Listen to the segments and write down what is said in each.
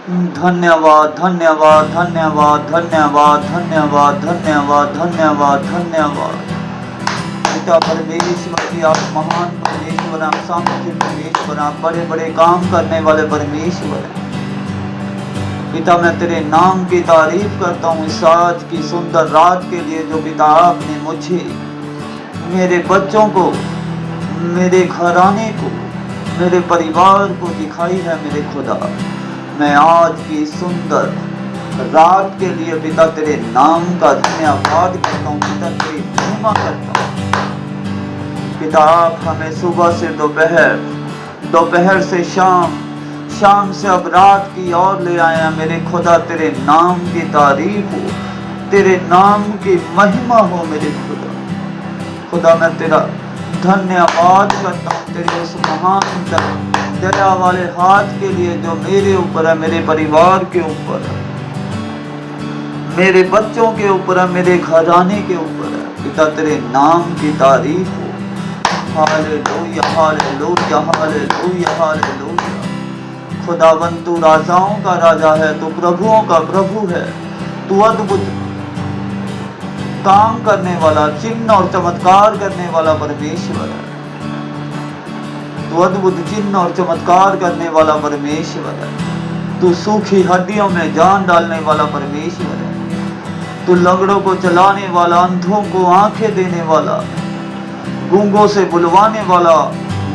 धन्यवाद धन्यवाद धन्यवाद धन्यवाद धन्यवाद धन्यवाद धन्यवाद धन्यवाद। पिता परमेश्वर की आप महान परमेश्वर, आप सामर्थ्य परमेश्वर, आप बड़े बड़े काम करने वाले परमेश्वर हैं। पिता मैं तेरे नाम की तारीफ करता हूँ इस आज की सुंदर रात के लिए जो पिता आपने मुझे, मेरे बच्चों को, मेरे घराने को, मेरे परिवार को दिखाई है। मेरे खुदा मैं आज की सुंदर रात के लिए पिता तेरे नाम का धन्यवाद करता हूँ, पिता तेरी महिमा करता हूँ। पिता आप हमें सुबह से दोपहर, दोपहर से शाम, शाम से अब रात की ओर ले आए हैं। मेरे खुदा तेरे नाम की तारीफ हो, तेरे नाम की महिमा हो। मेरे खुदा, खुदा मैं तेरा धन्यवाद करता हूँ तेरे उस महान दया वाले हाथ के लिए जो मेरे ऊपर है, मेरे परिवार के ऊपर है, मेरे बच्चों के ऊपर है, मेरे घराने के ऊपर है। पिता तेरे नाम की तारीफ हो। Hallelujah hallelujah hallelujah hallelujah. खुदावंद तू राजाओं का राजा है, तू प्रभुओं का प्रभु है, तू अद्भुत काम करने वाला, चिन्ह और चमत्कार करने वाला परमेश्वर है। तू अद्भुत चिन्ह और चमत्कार करने वाला परमेश्वर है। तू सूखी हड्डियों में जान डालने वाला परमेश्वर है। तू लंगड़ों को चलाने वाला, अंधों को आंखें देने वाला, गूंगों से बुलवाने वाला,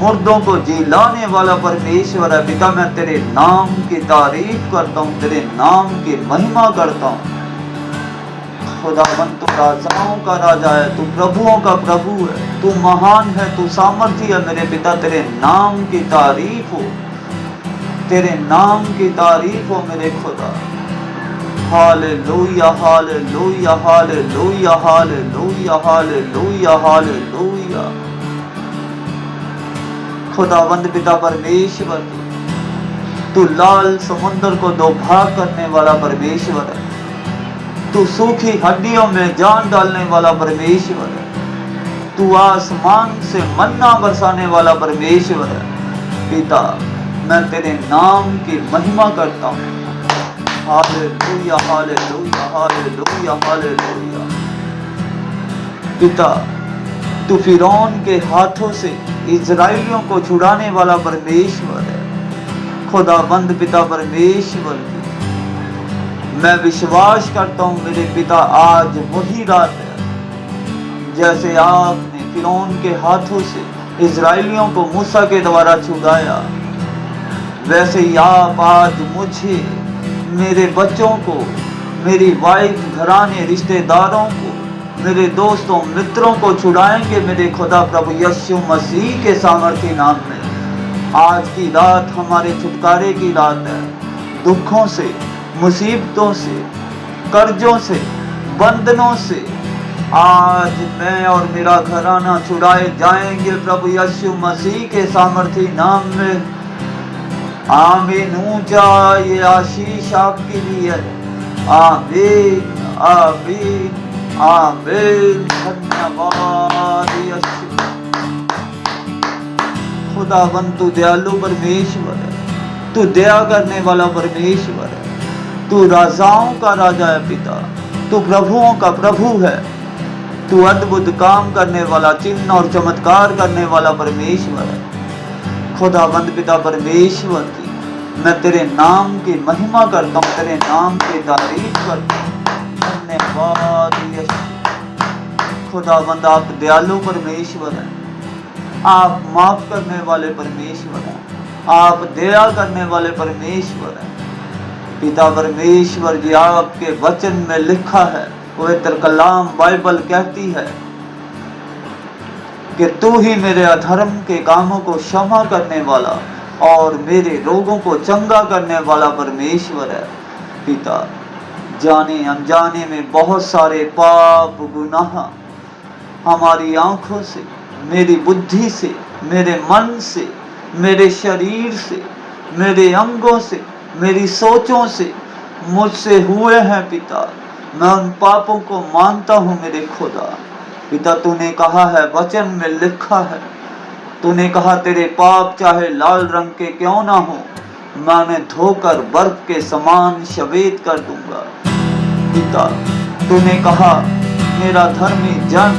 मुर्दों को जिलाने वाला परमेश्वर है। पिता मैं तेरे नाम की तारीफ करता हूँ, तेरे नाम की महिमा करता हूँ। खुदावंद तू राजाओं का राजा है, तू प्रभुओं का प्रभु है, तू महान है, तू सामर्थी है। मेरे पिता तेरे नाम की तारीफ हो, तेरे नाम की तारीफ हो मेरे खुदा। Hallelujah hallelujah hallelujah hallelujah hallelujah hallelujah. खुदावंद पिता परमेश्वर, तू लाल समुद्र को दो भाग करने वाला परमेश्वर है। तू सूखी हड्डियों में जान डालने वाला परमेश्वर है। तू आसमान से मन्ना बरसाने वाला परमेश्वर है। पिता मैं तेरे नाम की महिमा करता हूँ। Hallelujah hallelujah hallelujah hallelujah. पिता तू फिरौन के हाथों से इजराइलियों को छुड़ाने वाला परमेश्वर है। खुदावंद पिता परमेश्वर, मैं विश्वास करता हूँ मेरे पिता आज वही रात है जैसे आपने फिरौन के हाथों से इजराइलियों को मूसा के द्वारा छुड़ाया, वैसे ही आप आज मुझे, मेरे बच्चों को, मेरी वाइफ, घराने, रिश्तेदारों को, मेरे दोस्तों, मित्रों को छुड़ाएंगे मेरे खुदा प्रभु यीशु मसीह के सामर्थी नाम में। आज की रात हमारे छुटकारे की रात है। दुखों से, मुसीबतों से, कर्जों से, बंधनों से आज मैं और मेरा घराना छुड़ाए जाएंगे प्रभु यीशु मसीह के सामर्थी नाम में। आमीन। ऊंचा ये आशीष आपके लिए है। आमीन आमीन आमीन। धन्यवाद यीशु। खुदावंद तू दयालु परमेश्वर है, तू दया करने वाला परमेश्वर है, तू राजाओं का राजा है पिता, तू प्रभुओं का प्रभु है, तू अद्भुत काम करने वाला, चिन्ह और चमत्कार करने वाला परमेश्वर है। खुदावंद पिता परमेश्वर की मैं तेरे नाम की महिमा करता हूँ, तेरे नाम की तारीफ करता हूँ। धन्यवाद यीशु। खुदावंद आप दयालु परमेश्वर हैं, आप माफ करने वाले परमेश्वर हैं, आप दया करने वाले परमेश्वर हैं। पिता परमेश्वर जी आपके वचन में लिखा है, पवित्र कलाम बाइबल कहती है कि तू ही मेरे अधर्म के कामों को क्षमा करने वाला और मेरे रोगों को चंगा करने वाला परमेश्वर है। पिता जाने अनजाने में बहुत सारे पाप गुनाह हमारी आंखों से, मेरी बुद्धि से, मेरे मन से, मेरे शरीर से, मेरे अंगों से, मेरी सोचों से मुझसे हुए हैं पिता। मैं उन पापों को मानता हूँ मेरे खुदा। पिता तूने कहा है, वचन में लिखा है, तूने कहा तेरे पाप चाहे लाल रंग के क्यों ना हो मैं उन्हें धोकर बर्फ के समान श्वेत कर दूंगा। पिता, तूने कहा मेरा धर्मी जन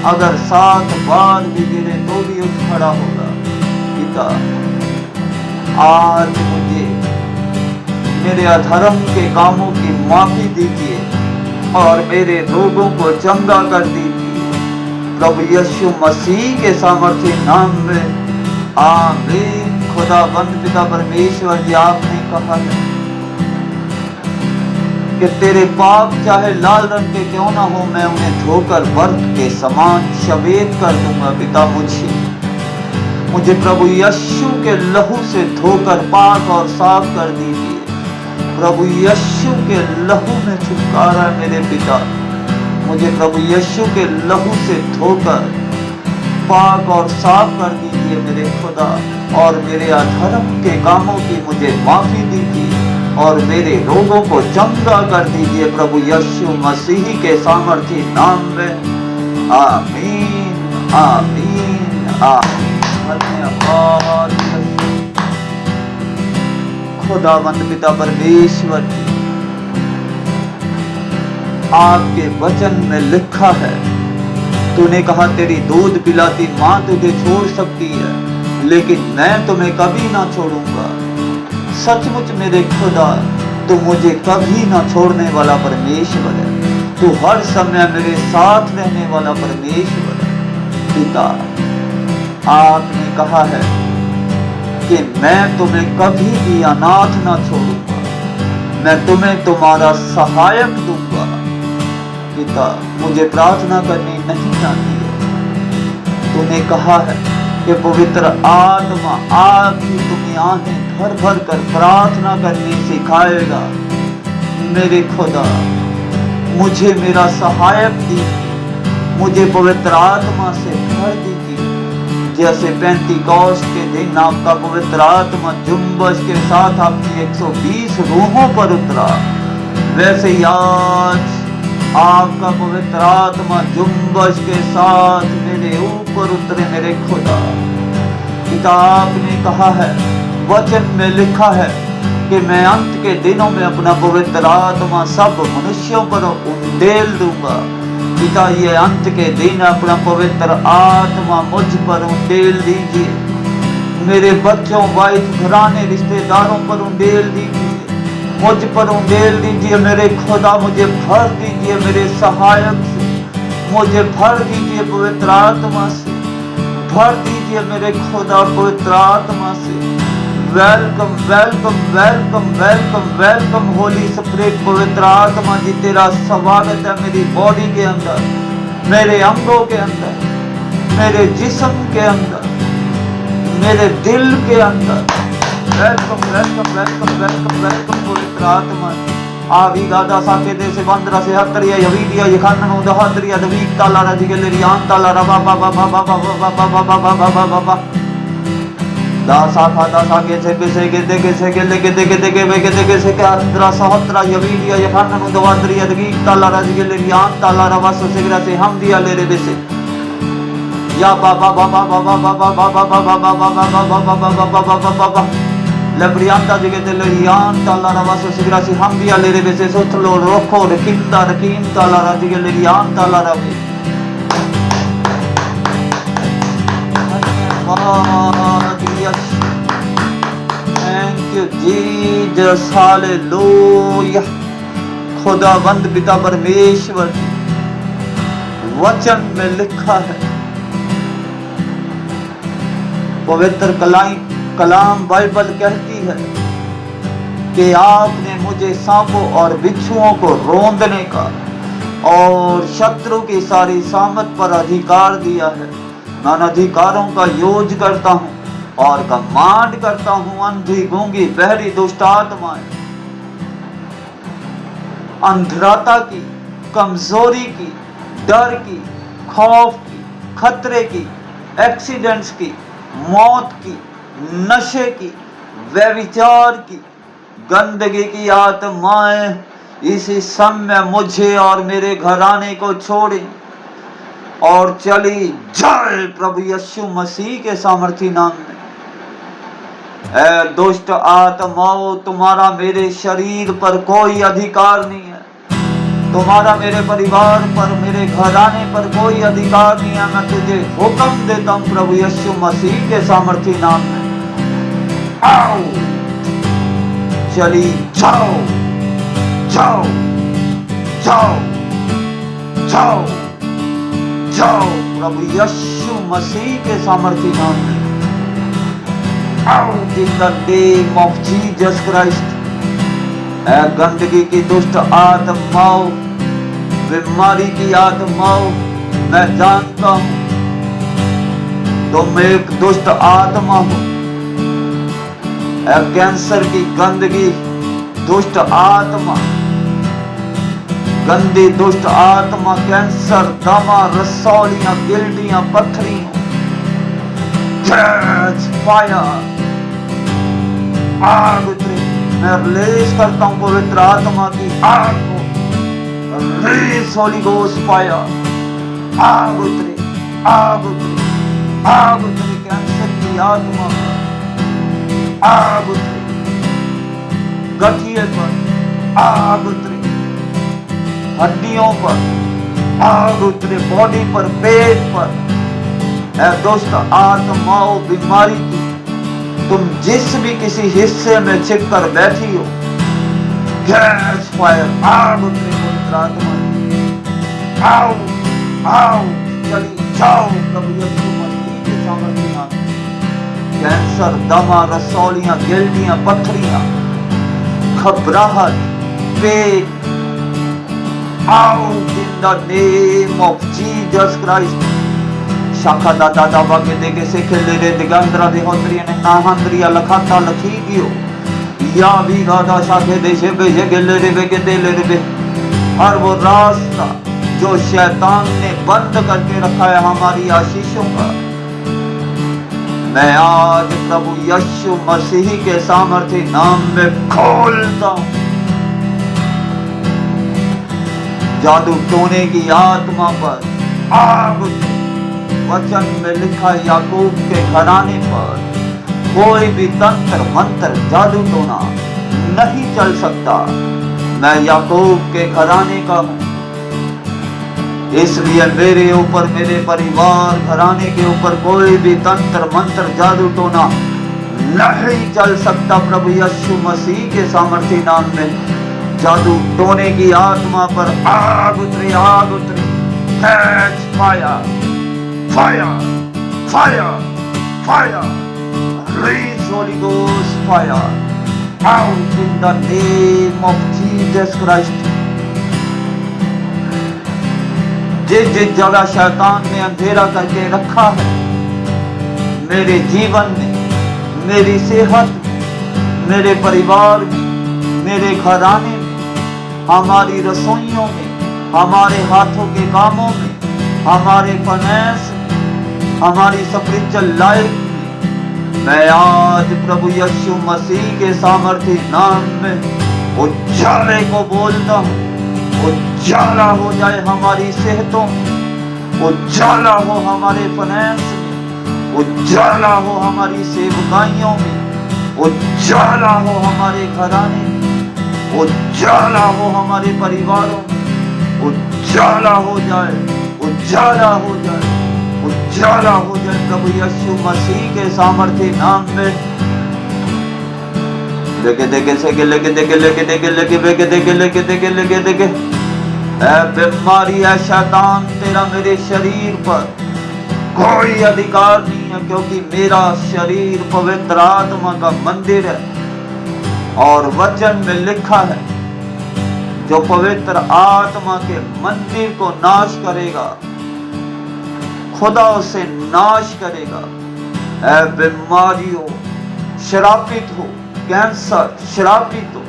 अगर 7 बार भी गिरे तो भी उठ खड़ा होगा। पिता, आज मुझे मेरे अधर्म के कामों की माफी दीजिए और मेरे रोगों को चंगा कर दीजिए। प्रभु यीशु मसीह के सामर्थ्य नाम में आमीन। खुदावंद पिता परमेश्वर जी, आपने कहा है कि तेरे पाप चाहे लाल रंग के क्यों ना हो, मैं उन्हें धोकर बर्फ के समान श्वेत कर दूंगा। पिता, मुझे प्रभु यीशु के लहू से धोकर पाक और साफ कर दीजिए। प्रभु यीशु के लहू में छुटकारा मेरे पिता। मुझे प्रभु यीशु के लहू से धोकर पाक और साफ कर दीजिए मेरे खुदा, और मेरे अधर्म के कामों की मुझे माफी दीजिए और मेरे रोगों को चंगा कर दीजिए प्रभु यीशु मसीह के सामर्थ्य नाम में आमीन आमीन आमीन। धन्यवाद खुदावंद पिता परमेश्वर जी, आपके वचन में लिखा है, तूने कहा तेरी दूध पिलाती मां तुझे छोड़ सकती है, लेकिन मैं तुम्हें कभी ना छोड़ूंगा। सचमुच मेरे खुदा, तू मुझे कभी ना छोड़ने वाला परमेश्वर है। तू हर समय मेरे साथ रहने वाला परमेश्वर है। पिता, आपने कहा है कि मैं तुम्हें कभी भी अनाथ ना छोड़ूंगा, मैं तुम्हें तुम्हारा सहायक दूंगा। पिता, मुझे प्रार्थना करनी नहीं आती है। तूने कहा है कि पवित्र आत्मा आपकी तुम्हें आहें भर भर कर प्रार्थना करनी सिखाएगा। मेरे खुदा, मुझे मेरा सहायक दीजिए, मुझे पवित्र आत्मा से भर दीजिए। जैसे पेंतीकोस्त के दिन आपका पवित्र आत्मा जुम्बश के साथ आपकी 120 रूहों पर उतरा, वैसे ही आज आपका पवित्र आत्मा जुम्बश के साथ मेरे ऊपर उतरे मेरे खुदा। पिता, आपने कहा है, वचन में लिखा है कि मैं अंत के दिनों में अपना पवित्र आत्मा सब मनुष्यों पर उंडेल दूंगा। पिता, ये अंत के दिन अपना पवित्र आत्मा मुझ पर उंडेल दीजिए। मेरे बच्चों, वाइफ, घराने, रिश्तेदारों पर उंडेल दीजिए, मुझ पर उंडेल दीजिए मेरे खुदा। मुझे भर दीजिए मेरे सहायक से, मुझे भर दीजिए पवित्र आत्मा से, भर दीजिए मेरे खुदा पवित्र आत्मा से। Welcome welcome welcome welcome welcome Holi spirit. पवित्र आत्मा जी, तेरा स्वागत है मेरी बॉडी के अंदर, मेरे अंगों के अंदर, मेरे जिस्म के अंदर, मेरे दिल के अंदर। Welcome welcome welcome welcome welcome पवित्र आत्मा। आवी गादा साके दे से बंदरा से हतरिया यवीदिया यखानन उदहतरिया दवीक ताला रजिगलेरी आन ताला रबा बाबा बाबा बाबा बाबा बाबा बाबा बाबा दासा खादा साके से के दे के से के लेके दे के दे से के अंदरा सहतरा यवीदिया यखानन उदहतरिया दवीक ताला रजिगलेरी आन ताला रबा सुसेगरा से हम दिया ले रे बेसे या बाबा बाबा बाबा बाबा बाबा बाबा बाबा बाबा बाबा बाबा बाबा लब्रियांता जगे तेलरियान ताला रवासो सिग्रासी हम दिया ले रे बेसे सोथलो रोखो रकिंदा रकीम ताला राजिगे लेरियान ताला रवे। Thank you Jesus, hallelujah. खुदावंद पिता परमेश्वर, वचन में लिखा है, पवित्र कलाम बाइबल कहती है कि आपने मुझे सांपों और बिच्छुओं को रौंदने का और शत्रु की सारी सामत पर अधिकार दिया है। मैं अधिकारों का यूज करता हूं और कमांड करता हूं अंधी, गूंगी, बहरी, दुष्ट आत्माएं, अंधराता की, कमजोरी की, डर की, खौफ की, खतरे की, एक्सीडेंट्स की, मौत की, नशे की, व्यभिचार की, गंदगी की आत्माएं इसी समय मुझे और मेरे घराने को छोड़े और चली जाए प्रभु यीशु मसीह के सामर्थी नाम में। ऐ दुष्ट आत्माओं, तुम्हारा मेरे शरीर पर कोई अधिकार नहीं है, तुम्हारा मेरे परिवार पर, मेरे घराने पर कोई अधिकार नहीं है। मैं तुझे हुक्म देता हूं प्रभु यीशु मसीह के सामर्थी नाम में, आओ, चली जाओ, जाओ, जाओ, जाओ, जाओ प्रभु यीशु मसीह के सामर्थी नाम में। Out in the name of Jesus Christ। ऐ गंदगी की दुष्ट आत्माओं, बीमारी की आत्माओं, मैं जानता हूं तुम एक दुष्ट आत्मा हो। ऐ कैंसर की गंदगी, दुष्ट आत्मा, गंदी दुष्ट आत्मा, कैंसर, दमा, रसौलियां, गिल्टियां, पत्थरियां, कैच फायर, आग उतरे। मैं रिलीज करता हूं पवित्र आत्मा की आग को, रिलीज होली गोस्ट फायर, आग उतरे, आग उतरे, आग उतरे कैंसर की आत्मा पर, आग उतरे गठिए पर, आग उतरे हड्डियों पर, आग उतरे बॉडी पर, पेट पर। ऐ दुष्ट आत्माओं, बीमारी की तुम जिस भी किसी हिस्से में छिप कर बैठी हो, गैस फायर, आग उतरे पवित्र आत्मा, आओ, आओ, चली जाओ प्रभु यीशु मसीह के सामर्थी नाम। कैंसर, दमा, रसौलियां, गिल्टियां, पत्थरियां, घबराहट, पेट, out in the name of Jesus Christ। शाखा दादा दावा के देखे से खेले रे दिगंद्रा देहोत्रिय ने नाहंद्रिया लखाता लखी दियो या भी गादा शाखे देशे बेजे गेले रे बे के देले रे बे। हर वो रास्ता जो शैतान ने बंद करके रखा है हमारी आशीषों का, मैं आज प्रभु यीशु मसीह के सामर्थ्य नाम में खोलता हूं। जादू टोने की आत्मा पर आग, वचन में लिखा याकूब के घराने पर कोई भी तंत्र मंत्र जादू टोना नहीं चल सकता। मैं याकूब के घराने का हूं, इसलिए मेरे ऊपर, मेरे परिवार घराने के ऊपर कोई भी तंत्र मंत्र जादू टोना नहीं चल सकता। प्रभु यीशु मसीह के सामर्थ्य नाम में जादू टोने की आत्मा पर आग उतरे, आग उतरे, catch fire, fire, fire, fire, release Holy Ghost fire out in the name of Jesus Christ। जिस जगह शैतान ने अंधेरा करके रखा है मेरे जीवन में, मेरी सेहत में, मेरे परिवार में, मेरे घराने में, हमारी रसोइयों में, हमारे हाथों के कामों में, हमारे फाइनेंस, हमारी स्पिरिचुअल लाइफ में, मैं आज प्रभु यीशु मसीह के सामर्थ्य नाम में उजाले को बोलता हूँ। उजाला हो जाए हमारी सेहतों में, उजाला हो हमारे फाइनेंस में, उजाला हो हमारी सेवकाइयों में, उजाला हो हमारे घराने में, उजाला हो हमारे परिवारों में, उजाला हो जाए, उजाला हो जाए, उजाला हो जाए प्रभु यीशु मसीह के सामर्थ्य नाम में। लेके देखे से के लेके देखे लेके देखे लेके लेके देखे लेके देखे लेके देखे ऐ बीमारी, ऐ शैतान, तेरा मेरे शरीर पर कोई अधिकार नहीं है, क्योंकि मेरा शरीर पवित्र आत्मा का मंदिर है और वचन में लिखा है जो पवित्र आत्मा के मंदिर को नाश करेगा खुदा उसे नाश करेगा। ऐ बीमारियों श्रापित हो, कैंसर श्रापित हो,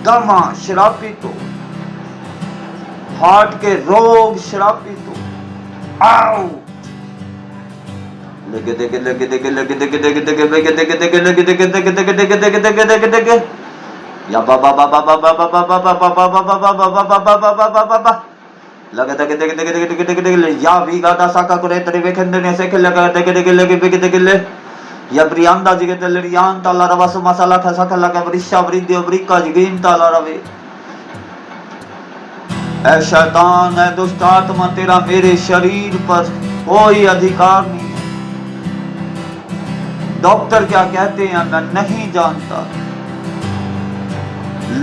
दमा श्रापित हो, हार्ट के रोग श्रापित हो, आओ लेके देखे लेके देखे लेके देखे देखे देखे लेके देखे देखे लेके देखे देखे देखे देखे देखे देखे देखे देखे या बाबा बाबा बाबा बाबा बाबा बाबा बाबा बाबा बाबा बाबा बाबा लगे देखे देखे देखे देखे देखे देखे या भी गाता साका करे तेरे वेखंदे ने से लगा देखे देखे लेके देखे देखे ले या ब्रियांदा जिगे तेलरियान ताला रवास मसाला खसा खला का वृषा वृद्धि वृक्का जिगीन ताला रवे। ऐ शैतान, ऐ दुष्ट आत्मा, तेरा मेरे शरीर पर कोई अधिकार नहीं है। डॉक्टर क्या कहते हैं मैं नहीं जानता,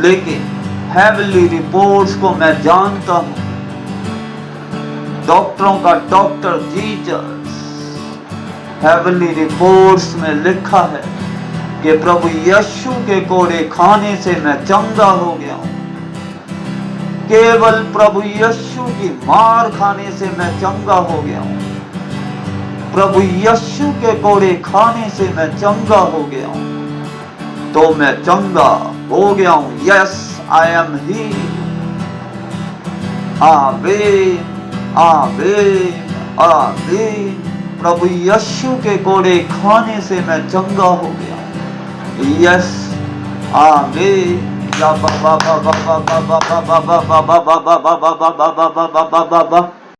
लेकिन हेवनली रिपोर्ट्स को मैं जानता हूं। डॉक्टरों का डॉक्टर जीसस, हेवनली रिपोर्ट्स में लिखा है कि प्रभु यीशु के कोड़े खाने से मैं चंगा हो गया हूं। केवल प्रभु यीशु की मार खाने से मैं चंगा हो गया हूं। प्रभु यीशु के कोड़े खाने से मैं चंगा हो गया हूं। तो मैं चंगा हो गया हूं। Yes, I am heeled. आमीन, आमीन, आमीन। प्रभु यीशु के कोड़े खाने से मैं चंगा हो गया हूं। यस, आमीन। या बाबा बाबा बाबा बाबा बाबा बाबा बाबा बाबा बाबा बाबा बाबा बाबा